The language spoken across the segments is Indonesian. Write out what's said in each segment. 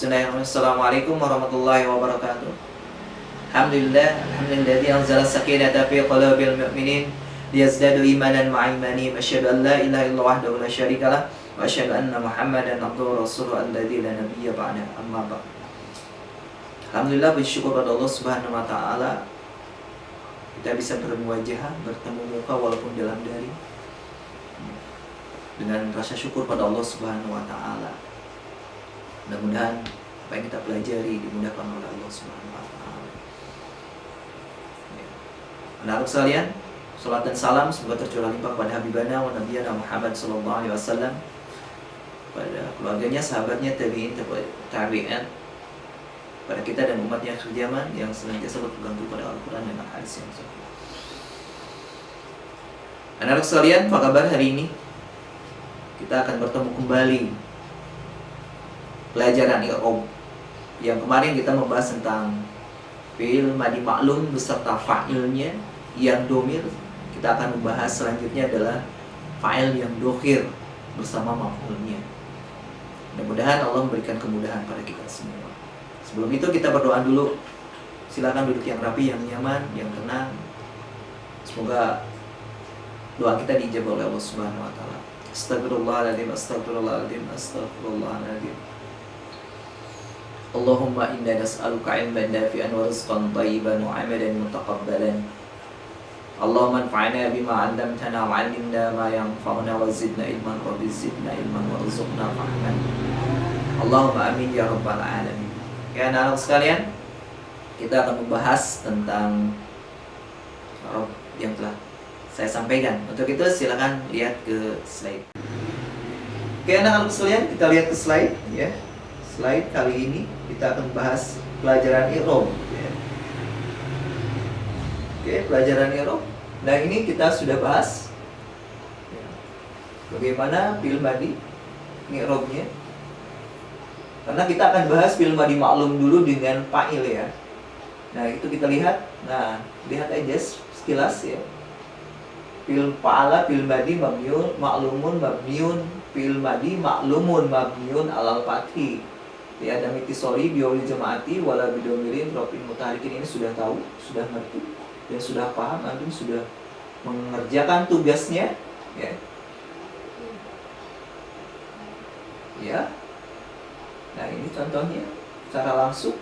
Bismillahirrahmanirrahim. Assalamualaikum warahmatullahi wabarakatuh. Alhamdulilladzi anzala sakinata fi qulubil mu'minin liyazdadu imanan ma'a imanihim. Asyhadu an la ilaha illallah wahdahu la syarikalah wa asyhadu anna Muhammadan abduhu wa rasuluhu alladzi la nabiyya ba'da. Amma ba'd. Alhamdulillah, bersyukur pada Allah Subhanahu wa taala kita bisa bermuwajahah, bertemu muka walaupun dalam daring, dengan rasa syukur pada Allah Subhanahu wa taala. Mudah-mudahan apa yang kita pelajari dimudahkan oleh Allah Subhanahu wa taala. Anak-anak sekalian, salat dan salam semoga tercurah limpah kepada habibana wa nabiyana Muhammad sallallahu alaihi wasallam, pada keluarganya, sahabatnya, tabi'in, tabi'at, pada kita dan umatnya akhir zaman yang senantiasa berpegang teguh pada Al-Quran dan hadis yang sahih. Anak-anak sekalian, apa kabar hari ini? Kita akan bertemu kembali pelajaran i'rab. Yang kemarin kita membahas tentang fi'il madi maklum beserta fa'ilnya yang domir. Kita akan membahas selanjutnya adalah fa'il yang dohir bersama maf'ulnya. Mudah-mudahan Allah memberikan kemudahan pada kita semua. Sebelum itu kita berdoa dulu. Silakan duduk yang rapi, yang nyaman, yang tenang. Semoga doa kita diijabah oleh Allah Subhanahu wa taala. Astagfirullahaladzim, astagfirullahaladzim, astagfirullahaladzim. Allahumma inna nas'aluka ilman nafi'an wa rizqan thayyiban wa 'amalan mutaqabbalan. Allahumma anfa'na bima 'allamtana wa 'allimna ma yanfa'una wa zidna ilman rabbi zidna ilman warzuqna fahman. Allahumma amin ya rabbal alamin. Ya anak-anak sekalian, kita akan membahas tentang i'rab yang telah saya sampaikan. Untuk itu silakan lihat ke slide. Oke anak-anak sekalian, kita lihat ke slide ya. Slide kali ini kita akan bahas pelajaran i'rab ya. Oke, pelajaran i'rab. Nah, ini kita sudah bahas ya, bagaimana fi'il madi i'rabnya. Karena kita akan bahas fi'il madi maklum dulu dengan fa'il ya. Nah, itu kita lihat. Nah, lihat aja sekilas ya. Fi'il fa'ala, fi'il madi mabniun, maklumun mabniun, fi'il madi maklumun mabniun alal fathi. Ya, ada mitisori biawil jemaati wala bidomirin rofin mutaharikin. Ini sudah tahu, sudah ngerti dan sudah paham, antum sudah mengerjakan tugasnya ya. Ya. Nah, ini contohnya secara langsung.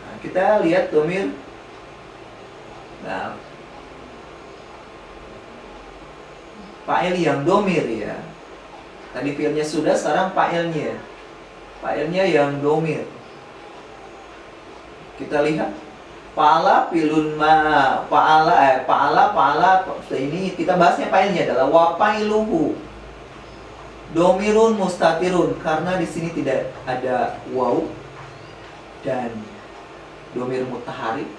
Nah, kita lihat domir. Nah, fa'il yang domir ya. Tadi fi'ilnya sudah, sekarang fa'ilnya. Fa'ilnya yang domir. Kita lihat fa'ala fi'lun ma fa'ala ini kita bahasnya fa'ilnya adalah wa fa'iluhu domirun mustatirun, karena di sini tidak ada waw dan domir mutaharik,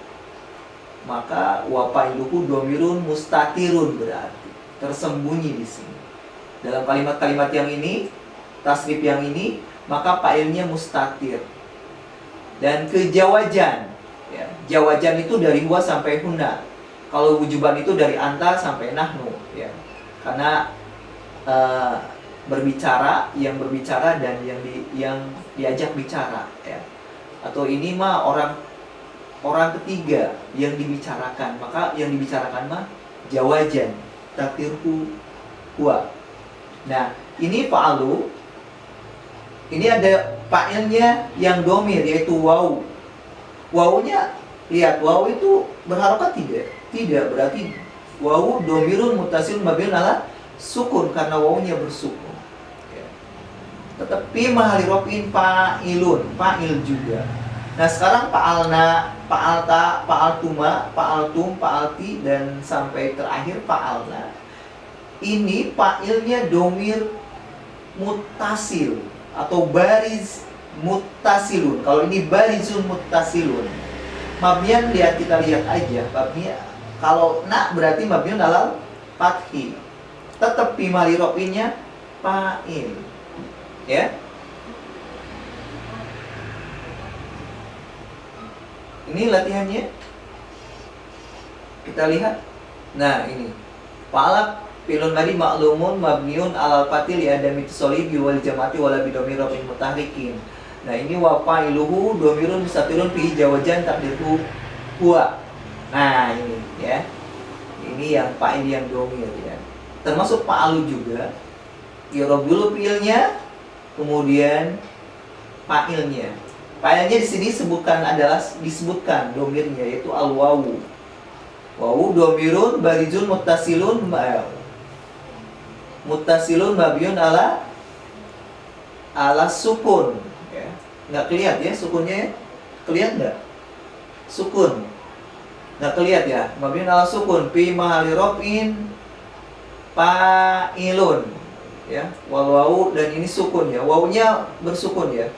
maka wa fa'iluhu domirun mustatirun, berarti tersembunyi di sini. Dalam kalimat-kalimat yang ini, tasrif yang ini, maka fa'ilnya mustatir. Dan kejawajan ya, jawajan itu dari huwa sampai huna. Kalau wujuban itu dari anta sampai nahnu ya. Karena berbicara, yang berbicara dan yang diajak bicara ya. Atau ini mah orang ketiga yang dibicarakan, maka yang dibicarakan mah jawajan, takdirhu huwa. Nah, ini fa'alu. Ini ada fa'ilnya yang domir, yaitu waw. Wawnya, lihat, waw itu berharokat tidak? Tidak, berarti waw domirun mutasil mabniun ala sukun, karena wawnya bersukun ya. Tetapi mahali rofin fa'ilun, fa'il juga. Nah, sekarang fa'alna, fa'alta, fa'altuma, fa'altum, fa'alti, dan sampai terakhir fa'alna. Ini fa'ilnya domir mutasil atau bariz mutasilun. Kalau ini barizun mutasilun. Mabnian, kita lihat aja mabnian. Kalau na berarti mabniun alal fathi. Tetap mali rofinya fa'il. Ya. Ini latihannya. Kita lihat. Nah, ini fa'ala Fi'lun madi ma'lumun mabniun alal fatil li adami tisoli biwal jamati wala bidomir robin mutahrikin. Nah ini wa fa'iluhu domirun mustatirun fi jawajan takdirhu huwa. Nah ini ya. Ini yang fa'il yang domir ya. Termasuk fa'alu juga. I'rab dulu fi'ilnya, kemudian fa'ilnya. Fa'ilnya di sini disebutkan domirnya yaitu al-wawu. Wawu domirun barizun muttasilun mabiyun ala sukun ya. Nggak kelihatan ya sukunnya ya? Kelihatan nggak? Sukun nggak kelihatan ya? Mabiyun ala sukun fi mahali rof'in fa'ilun ya. Wawu dan ini sukun ya. Wawunya bersukun ya.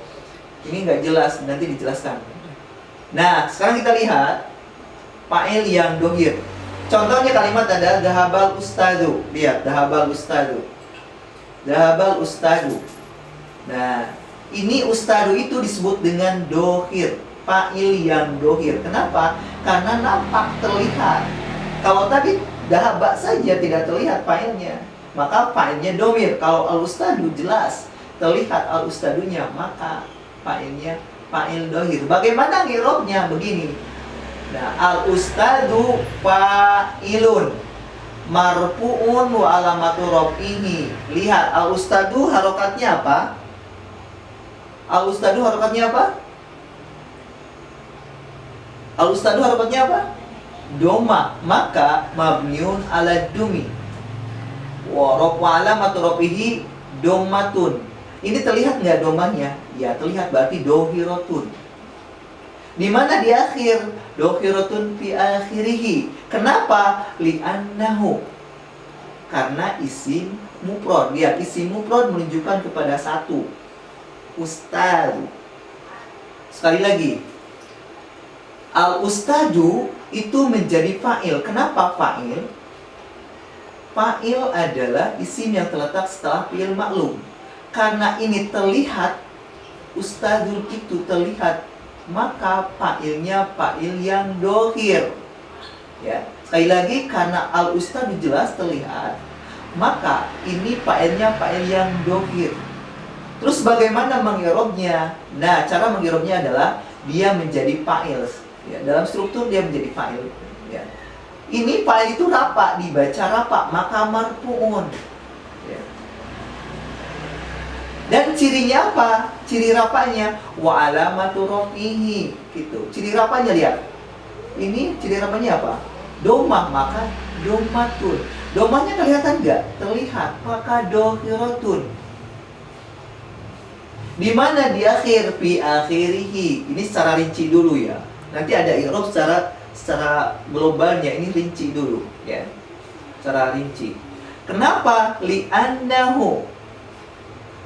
Ini nggak jelas, nanti dijelaskan. Nah sekarang kita lihat fa'il yang dohir. Contohnya kalimat ada dhahabal ustadu. Lihat, dhahabal ustadu. Dhahabal ustadu. Nah, ini ustadu itu disebut dengan dohir. Fa'il yang dohir. Kenapa? Karena nampak terlihat. Kalau tadi dhahaba saja tidak terlihat fa'ilnya, maka fa'ilnya domir. Kalau al-ustadu jelas terlihat al-ustadunya, maka fa'ilnya fa'il dohir. Bagaimana ngirobnya? Begini. Nah, al-ustadu fa'ilun marfu'un wa alamatu raf'ihi. Lihat, al-ustadu harokatnya apa? Al-ustadu harokatnya apa? Al-ustadu harokatnya apa? Doma. Maka mabniun ala dumi. Wa alamatu raf'ihi domatun. Ini terlihat nggak domanya? Ya, terlihat, berarti dohirotun. Di mana di akhir? Dohiratun fi akhirihi. Kenapa? Li'annahu. Karena isim mufrad. Lihat, isim mufrad menunjukkan kepada satu. Ustadu. Sekali lagi. Al-ustadu itu menjadi fa'il. Kenapa fa'il? Fa'il adalah isim yang terletak setelah fi'il maklum. Karena ini terlihat, ustadul itu terlihat, maka fa'ilnya fa'il yang dohir ya. Sekali lagi, karena al-ustadu jelas terlihat, maka ini fa'ilnya fa'il yang dohir. Terus bagaimana mengirobnya? Nah, cara mengirobnya adalah dia menjadi fa'il ya. Dalam struktur dia menjadi fa'il ya. Ini fa'il itu rafa, dibaca rafa, maka marfu'un ya. Dan cirinya apa? Ciri rafanya wa alamatu raf'ihi gitu. Ciri rafanya lihat. Ini ciri rafanya apa? Domah, maka domatun. Domahnya kelihatan enggak? Terlihat, maka dohiratun. Di mana di akhir? Fi akhirihi. Ini secara rinci dulu ya. Nanti ada i'rab secara globalnya, ini rinci dulu ya. Secara rinci. Kenapa? Li'annahu.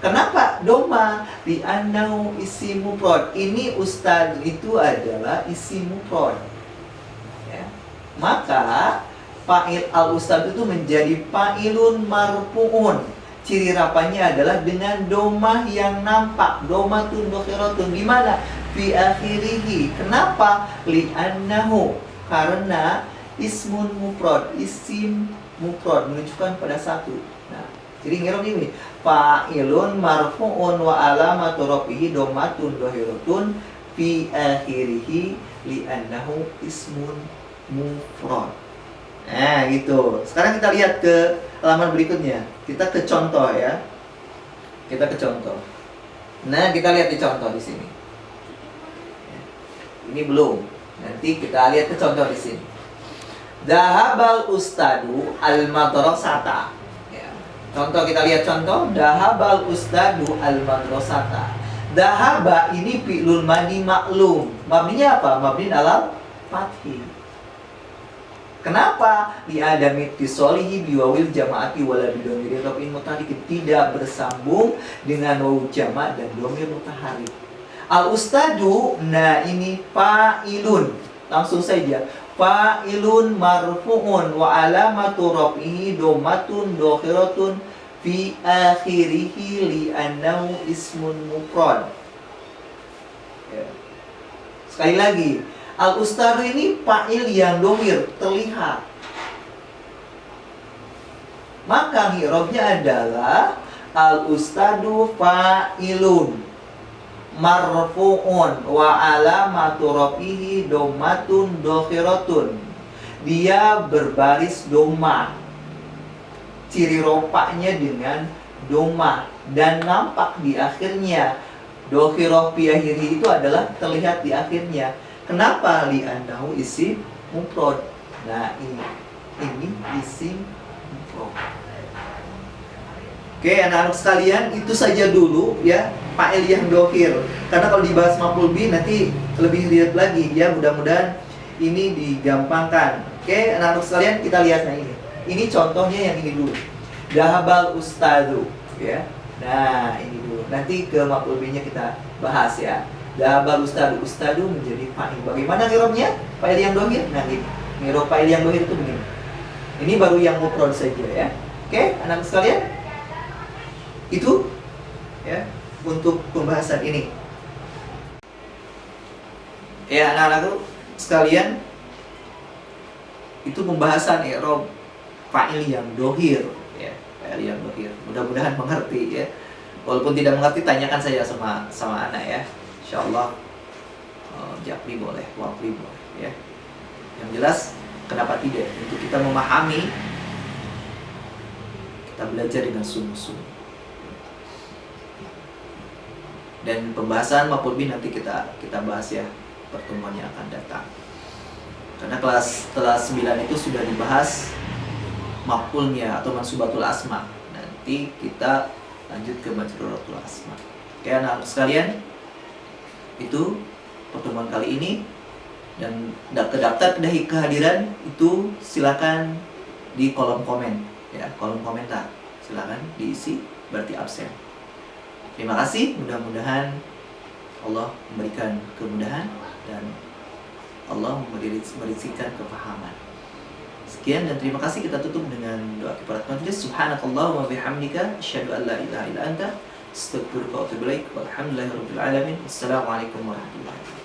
Kenapa doma? Li'annahu isim mufrad. Ini ustad itu adalah isim mufrad ya. Maka fa'il al-ustad itu menjadi fa'ilun marfu'un. Ciri rapanya adalah dengan domah yang nampak. Domatun dohiratun. Di mana? Fi akhirihi. Kenapa? Li'annahu. Karena ismun mufrad. Isim mufrad menunjukkan pada satu. Nah, jadi ngirom ini fa'ilun marfu'un wa alamatu raf'ihi domatun dohiratun fi akhirihi li'annahu ismun mufrad. Nah gitu. Sekarang kita lihat ke halaman berikutnya. Kita ke contoh ya. Kita ke contoh. Nah kita lihat di contoh di sini. Ini belum. Nanti kita lihat ke contoh di sini. Dhahabal ustadu al-madrasata. Contoh, kita lihat contoh. Dhahabal ustadu al-madrasata. Dhahaba ini fi'lul madi maklum. Mabninya apa? Mabni alal fathi. Kenapa? Li adami tisolihi biwawil jamaati wala bidomir raf'in mutaharikin. Tidak bersambung dengan wawu jama' dan domir mutaharik. Al-ustadu, nah ini fa'ilun. Langsung saja. Fa'ilun marfu'un wa alamatu raf'ihi domatun dohiratun fi akhirihi li'annahu ismun mufrad ya. Sekali lagi, al-ustadu ini fa'il yang dohir, terlihat. Maka i'rabnya adalah al-ustadu fa'ilun marfu'un wa alamatu rafihi dhammatun dhakhiratun. Dia berbaris doma, ciri rofaknya dengan doma, dan nampak di akhirnya. Dhakhirah fi akhirih itu adalah terlihat di akhirnya. Kenapa? Li'annahu isim mufrad. Nah, ini isim mufrad. Oke, anak-anak sekalian, itu saja dulu ya fa'il yang dohir. Karena kalau dibahas maf'ul bih nanti lebih lihat lagi ya. Mudah-mudahan ini digampangkan. Oke, anak-anak sekalian, kita lihat. Nah, ini contohnya yang ini dulu. Dahabal ustadu ya. Nah, ini dulu. Nanti ke maf'ul bihnya kita bahas ya. Dahabal ustadu. Ustadu menjadi fa'il. Bagaimana i'rabnya? Fa'il yang dohir. Nah, ini i'rab fa'il yang dohir itu begini. Ini baru yang mufrad saja ya. Oke, anak-anak sekalian. Itu ya untuk pembahasan ini. Ya, anak-anakku sekalian, itu pembahasan i'rab fa'il yang dohir ya, fa'il yang dohir. Mudah-mudahan mengerti ya. Walaupun tidak mengerti, tanyakan saja sama anak ya. Insyaallah japri boleh, wafli boleh ya. Yang jelas kenapa tidak? Untuk kita memahami, kita belajar dengan sungguh-sungguh. Dan pembahasan maf'ul bih nanti kita bahas ya pertemuan yang akan datang. Karena setelah 9 itu sudah dibahas maf'ulnya atau mansubatul asma. Nanti kita lanjut ke majruratul asma. Oke, anak-anak sekalian, itu pertemuan kali ini. Dan daftar kehadiran itu silakan di kolom komen ya, kolom komentar. Silakan diisi, berarti absen. Terima kasih, mudah-mudahan Allah memberikan kemudahan dan Allah memberikan kefahaman. Sekian dan terima kasih. Kita tutup dengan doa kifarat majlis. Subhanakallahumma bihamdika asyhadu an la ilaha illa anta astaghfiruka wa atubu ilaik. Walhamdulillahirabbil alamin. Wassalamualaikum warahmatullahi wabarakatuh.